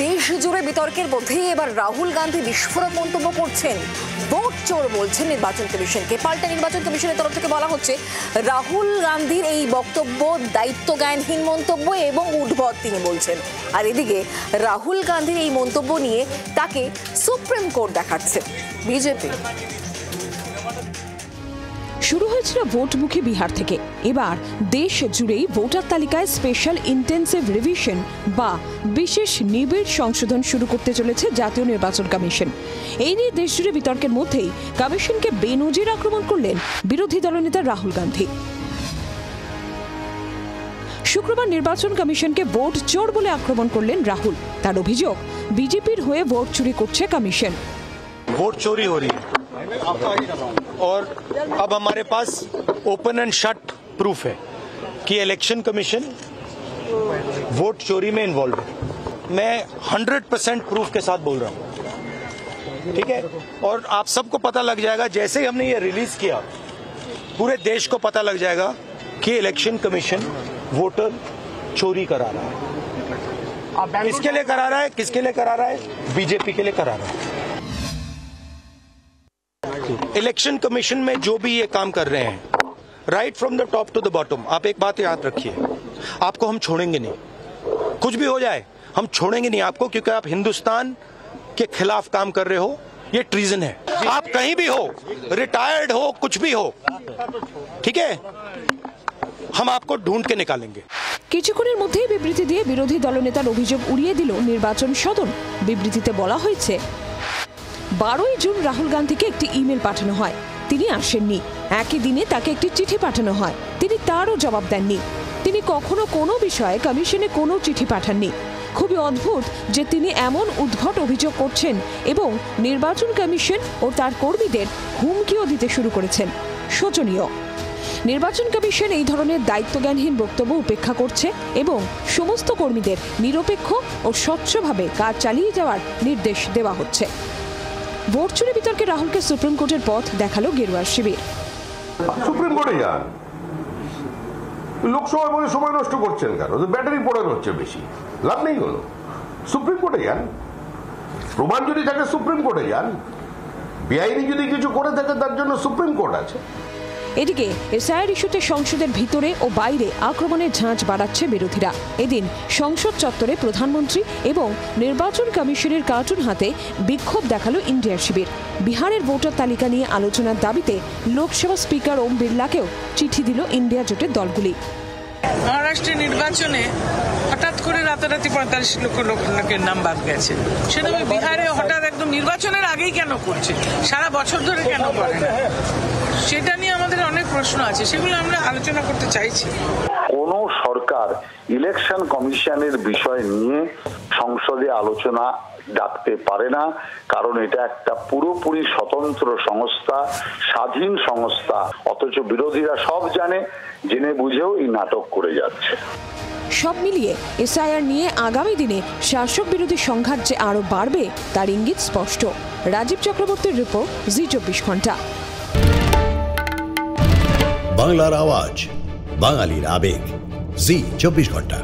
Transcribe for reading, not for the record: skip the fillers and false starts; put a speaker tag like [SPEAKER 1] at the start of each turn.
[SPEAKER 1] দেশ জুড়ে বিতর্কের মধ্যে এবার রাহুল গান্ধী বিস্ফোরক মন্তব্য করছেন। ভোট চোর বলছেন নির্বাচন কমিশনকে। পাল্টা নির্বাচন কমিশনের তরফ থেকে বলা হচ্ছে রাহুল গান্ধীর এই বক্তব্য দায়িত্বজ্ঞানহীন মন্তব্য এবং উদ্ভট তিনি বলছেন। আর এদিকে রাহুল গান্ধীর এই মন্তব্য নিয়ে তাকে সুপ্রিম কোর্ট দেখাচ্ছে বিজেপি।
[SPEAKER 2] শুরু হয়েছিল ভোটমুখী বিহার থেকে, এবার দেশ জুড়েই ভোটার তালিকায় স্পেশাল ইন্টেন্সিভ রিভিশন বা বিশেষ নিবিড় সংশোধন শুরু করতে চলেছে জাতীয় নির্বাচন কমিশন। এই নিয়ে দেশ জুড়ে বিতর্কের মধ্যেই কমিশনকে বেনজির আক্রমণ করলেন বিরোধী দলনেতা রাহুল গান্ধী। শুক্রবার নির্বাচন কমিশনকে ভোট চোর বলে আক্রমণ করলেন রাহুল। তার অভিযোগ, বিজেপির হয়ে ভোট চুরি করছে কমিশন।
[SPEAKER 3] वोट चोरी हो रही है और अब हमारे पास ओपन एंड शट प्रूफ है कि इलेक्शन कमीशन वोट चोरी में इन्वॉल्व है। मैं 100% प्रूफ के साथ बोल रहा हूं, ठीक है। और आप सबको पता लग जाएगा, जैसे ही हमने ये रिलीज किया पूरे देश को पता लग जाएगा कि इलेक्शन कमीशन वोटर चोरी करा रहा है। किसके लिए करा रहा है? किसके लिए करा रहा है? बीजेपी के लिए करा रहा है। इलेक्शन कमीशन में जो भी ये काम कर रहे हैं, right from the top to the bottom, आप एक बात याद रखिए, आपको हम छोड़ेंगे नहीं। कुछ भी हो जाए हम छोड़ेंगे नहीं आपको, क्योंकि आप हिंदुस्तान के खिलाफ काम कर रहे हो। ये ट्रीजन है। आप कहीं भी हो, रिटायर्ड हो, कुछ भी हो, ठीक है, हम आपको ढूंढ के निकालेंगे।
[SPEAKER 2] কিছুক্ষণের মধ্যেই বিবৃতি দিয়ে বিরোধী দলনেতার অভিযোগ উড়িয়ে দিল নির্বাচন সদন। বিবৃতিতে বলা হয়েছে, 12ই জুন রাহুল গান্ধীকে একটি ইমেল পাঠানো হয়, তিনি আসেননি। একই দিনে তাকে একটি চিঠি পাঠানো হয়, তিনি তারও জবাব দেননি। তিনি কখনো কোনো বিষয়ে কমিশনে কোনো চিঠি পাঠাননি। খুবই অদ্ভুত যে তিনি এমন উদ্ভট অভিযোগ করছেন এবং নির্বাচন কমিশন ও তার কর্মীদের হুমকিও দিতে শুরু করেছেন। শোচনীয়। নির্বাচন কমিশন এই ধরনের দায়িত্বজ্ঞানহীন বক্তব্য উপেক্ষা করছে এবং সমস্ত কর্মীদের নিরপেক্ষ ও স্বচ্ছভাবে কাজ চালিয়ে যাওয়ার নির্দেশ দেওয়া হচ্ছে। ভোট চুরি বিতর্কে রাহুলকে সুপ্রিম কোর্টের পথ দেখালো গেরুয়া শিবির।
[SPEAKER 4] সুপ্রিম কোর্টে যান, লোকসভায় বলে সময় নষ্ট করছেন কেন? ব্যাটারি পড়ে হচ্ছে বেশি, লাভ নেই হলো। সুপ্রিম কোর্টে যান, প্রমাণ যদি থাকে সুপ্রিম কোর্টে যান, বেআইনি যদি কিছু করে থাকে তার জন্য সুপ্রিম কোর্ট আছে।
[SPEAKER 2] এদিকে এসআইআর ইস্যুতে সংসদের ভিতরে ও বাইরে আক্রমণের ঝাঁজ বাড়াচ্ছে বিরোধীরা। এদিন সংসদ চত্বরে প্রধানমন্ত্রী এবং নির্বাচন কমিশনের কার্টুন হাতে বিক্ষোভ দেখালো ইন্ডিয়া শিবির। বিহারের ভোটার তালিকা নিয়ে আলোচনার দাবিতে লোকসভা স্পিকার ওম বিড়লাকেও চিঠি দিল ইন্ডিয়া জোটের দলগুলি।
[SPEAKER 5] মহারাষ্ট্রের নির্বাচনে হঠাৎ করে রাতারাতি 45 লক্ষ লোকের নাম বাদ গেছে, সেটা বিহারে হঠাৎ একদম নির্বাচনের আগেই কেন করছে, সারা বছর ধরে কেন করে না, সেটা নিয়ে আমাদের অনেক প্রশ্ন আছে, সেগুলো আমরা আলোচনা করতে চাইছি।
[SPEAKER 6] কোন সরকার ইলেকশন কমিশনের বিষয় নিয়ে সংসদে আলোচনা ডাকতে পারে না, কারণ এটা একটা পুরোপুরি স্বতন্ত্র সংস্থা, স্বাধীন সংস্থা। অথচ বিরোধীরা সব জানে, জেনে বুঝেও এই নাটক করে যাচ্ছে।
[SPEAKER 2] সব মিলিয়ে এসআইআর নিয়ে আগামী দিনে শাসক বিরোধী সংঘাত যে আরো বাড়বে তার ইঙ্গিত স্পষ্ট। রাজীব চক্রবর্তীর রিপোর্ট, জি24 ঘন্টা।
[SPEAKER 7] বাংলার আওয়াজ, বাঙালির আবেগ, জি24 ঘন্টা।